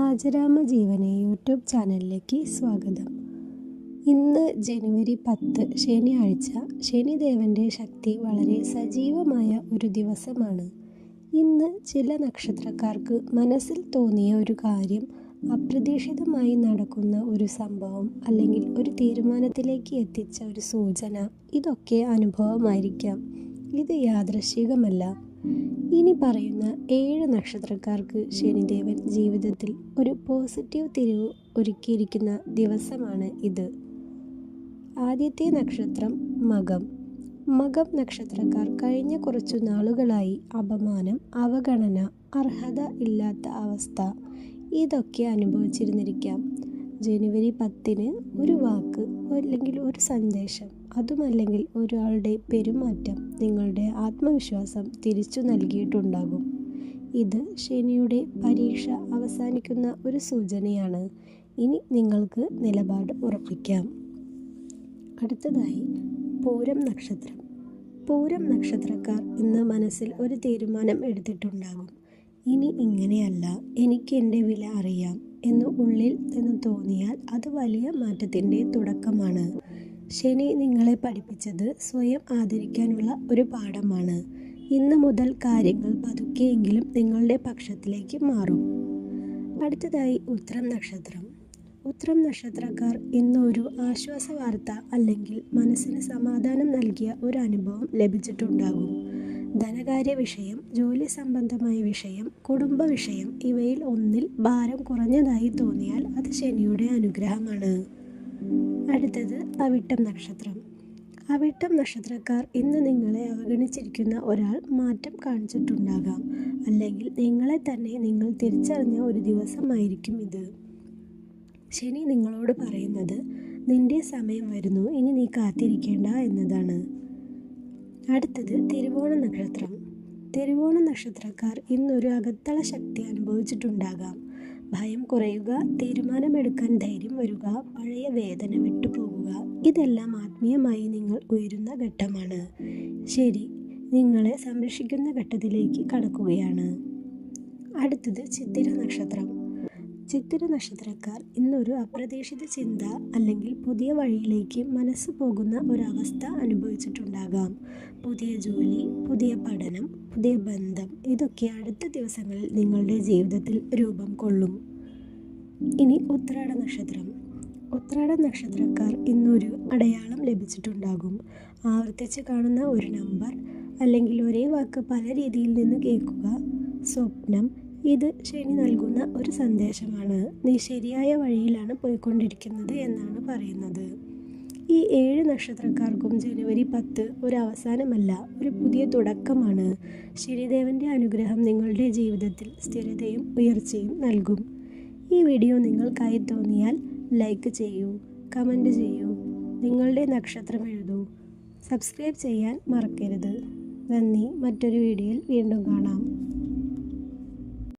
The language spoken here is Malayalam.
ആജരാമ ജീവനെ യൂട്യൂബ് ചാനലിലേക്ക് സ്വാഗതം. ഇന്ന് ജനുവരി 10 ശനിയാഴ്ച. ശനിദേവൻ്റെ ശക്തി വളരെ സജീവമായ ഒരു ദിവസമാണ്. ഇന്ന് ചില നക്ഷത്രക്കാർക്ക് മനസ്സിൽ തോന്നിയ ഒരു കാര്യം, അപ്രതീക്ഷിതമായി നടക്കുന്ന ഒരു സംഭവം അല്ലെങ്കിൽ ഒരു തീരുമാനത്തിലേക്ക് എത്തിച്ച ഒരു സൂചന, ഇതൊക്കെ അനുഭവമായിരിക്കാം. ഇത് യാദൃശ്ചികമല്ല. ഇനി പറയുന്ന 7 നക്ഷത്രക്കാർക്ക് ശനിദേവൻ ജീവിതത്തിൽ ഒരു പോസിറ്റീവ് തിരിവ് ഒരുക്കിയിരിക്കുന്ന ദിവസമാണ് ഇത്. ആദ്യത്തെ നക്ഷത്രം മകം. മകം നക്ഷത്രക്കാർ കഴിഞ്ഞ കുറച്ചു നാളുകളായി അപമാനം, അവഗണന, അർഹത ഇല്ലാത്ത അവസ്ഥ, ഇതൊക്കെ അനുഭവിച്ചിരുന്നിരിക്കാം. ജനുവരി 10 ഒരു വാക്ക് അല്ലെങ്കിൽ ഒരു സന്ദേശം, അതുമല്ലെങ്കിൽ ഒരാളുടെ പെരുമാറ്റം നിങ്ങളുടെ ആത്മവിശ്വാസം തിരിച്ചു നൽകിയിട്ടുണ്ടാകും. ഇത് ശനിയുടെ പരീക്ഷ അവസാനിക്കുന്ന ഒരു സൂചനയാണ്. ഇനി നിങ്ങൾക്ക് നിലപാട് ഉറപ്പിക്കാം. അടുത്തതായി പൂരം നക്ഷത്രം. പൂരം നക്ഷത്രക്കാർ ഇന്ന് മനസ്സിൽ ഒരു തീരുമാനം എടുത്തിട്ടുണ്ടാകും. ഇനി ഇങ്ങനെയല്ല, എനിക്ക് എൻ്റെ വില അറിയാം എന്ന് ഉള്ളിൽ നിന്ന് തോന്നിയാൽ അത് വലിയ മാറ്റത്തിൻ്റെ തുടക്കമാണ്. ശനി നിങ്ങളെ പഠിപ്പിച്ചത് സ്വയം ആദരിക്കാനുള്ള ഒരു പാഠമാണ്. ഇന്ന് മുതൽ കാര്യങ്ങൾ പതുക്കെയെങ്കിലും നിങ്ങളുടെ പക്ഷത്തിലേക്ക് മാറും. അടുത്തതായി ഉത്രം നക്ഷത്രം. ഉത്രം നക്ഷത്രക്കാർ ഇന്ന് ഒരു ആശ്വാസ വാർത്ത അല്ലെങ്കിൽ മനസ്സിന് സമാധാനം നൽകിയ ഒരു അനുഭവം ലഭിച്ചിട്ടുണ്ടാകും. ധനകാര്യ വിഷയം, ജോലി സംബന്ധമായ വിഷയം, കുടുംബ വിഷയം, ഇവയിൽ ഒന്നിൽ ഭാരം കുറഞ്ഞതായി തോന്നിയാൽ അത് ശനിയുടെ അനുഗ്രഹമാണ്. അടുത്തത് അവിട്ടം നക്ഷത്രം. അവിട്ടം നക്ഷത്രക്കാർ ഇന്ന് നിങ്ങളെ അവഗണിച്ചിരിക്കുന്ന ഒരാൾ മാറ്റം കാണിച്ചിട്ടുണ്ടാകാം, അല്ലെങ്കിൽ നിങ്ങളെ തന്നെ നിങ്ങൾ തിരിച്ചറിഞ്ഞ ഒരു ദിവസമായിരിക്കും ഇത്. ശനി നിങ്ങളോട് പറയുന്നത്, നിന്റെ സമയം വരുന്നു, ഇനി നീ കാത്തിരിക്കേണ്ട എന്നതാണ്. അടുത്തത് തിരുവോണ നക്ഷത്രം. തിരുവോണ നക്ഷത്രക്കാർ ഇന്നൊരു അകത്തള ശക്തി അനുഭവിച്ചിട്ടുണ്ടാകാം. ഭയം കുറയുക, തീരുമാനമെടുക്കാൻ ധൈര്യം വരിക, പഴയ വേദന വിട്ടുപോകുക, ഇതെല്ലാം ആത്മീയമായി നിങ്ങൾ ഉയരുന്ന ഘട്ടമാണ്. ശരി നിങ്ങളെ സംരക്ഷിക്കുന്ന ഘട്ടത്തിലേക്ക് കടക്കുകയാണ്. അടുത്തത് ചിത്തിര നക്ഷത്രം. ചിത്തിര നക്ഷത്രക്കാർ ഇന്നൊരു അപ്രതീക്ഷിത ചിന്ത അല്ലെങ്കിൽ പുതിയ വഴിയിലേക്ക് മനസ്സ് പോകുന്ന ഒരവസ്ഥ അനുഭവിച്ചിട്ടുണ്ടാകാം. പുതിയ ജോലി, പുതിയ പഠനം, പുതിയ ബന്ധം, ഇതൊക്കെ അടുത്ത ദിവസങ്ങളിൽ നിങ്ങളുടെ ജീവിതത്തിൽ രൂപം കൊള്ളും. ഇനി ഉത്രാട നക്ഷത്രം. ഉത്രാട നക്ഷത്രക്കാർ ഇന്നൊരു അടയാളം ലഭിച്ചിട്ടുണ്ടാകും. ആവർത്തിച്ച് കാണുന്ന ഒരു നമ്പർ അല്ലെങ്കിൽ ഒരേ വാക്ക് പല രീതിയിൽ നിന്ന് കേൾക്കുക, സ്വപ്നം, ഇത് ശനി നൽകുന്ന ഒരു സന്ദേശമാണ്. നീ ശരിയായ വഴിയിലാണ് പോയിക്കൊണ്ടിരിക്കുന്നത് എന്നാണ് പറയുന്നത്. ഈ 7 നക്ഷത്രക്കാർക്കും ജനുവരി 10 ഒരു അവസാനമല്ല, ഒരു പുതിയ തുടക്കമാണ്. ശനിദേവൻ്റെ അനുഗ്രഹം നിങ്ങളുടെ ജീവിതത്തിൽ സ്ഥിരതയും ഉയർച്ചയും നൽകും. ഈ വീഡിയോ നിങ്ങൾക്കായി തോന്നിയാൽ ലൈക്ക് ചെയ്യൂ, കമൻറ്റ് ചെയ്യൂ, നിങ്ങളുടെ നക്ഷത്രം എഴുതൂ, സബ്സ്ക്രൈബ് ചെയ്യാൻ മറക്കരുത്. നന്ദി. മറ്റൊരു വീഡിയോയിൽ വീണ്ടും കാണാം.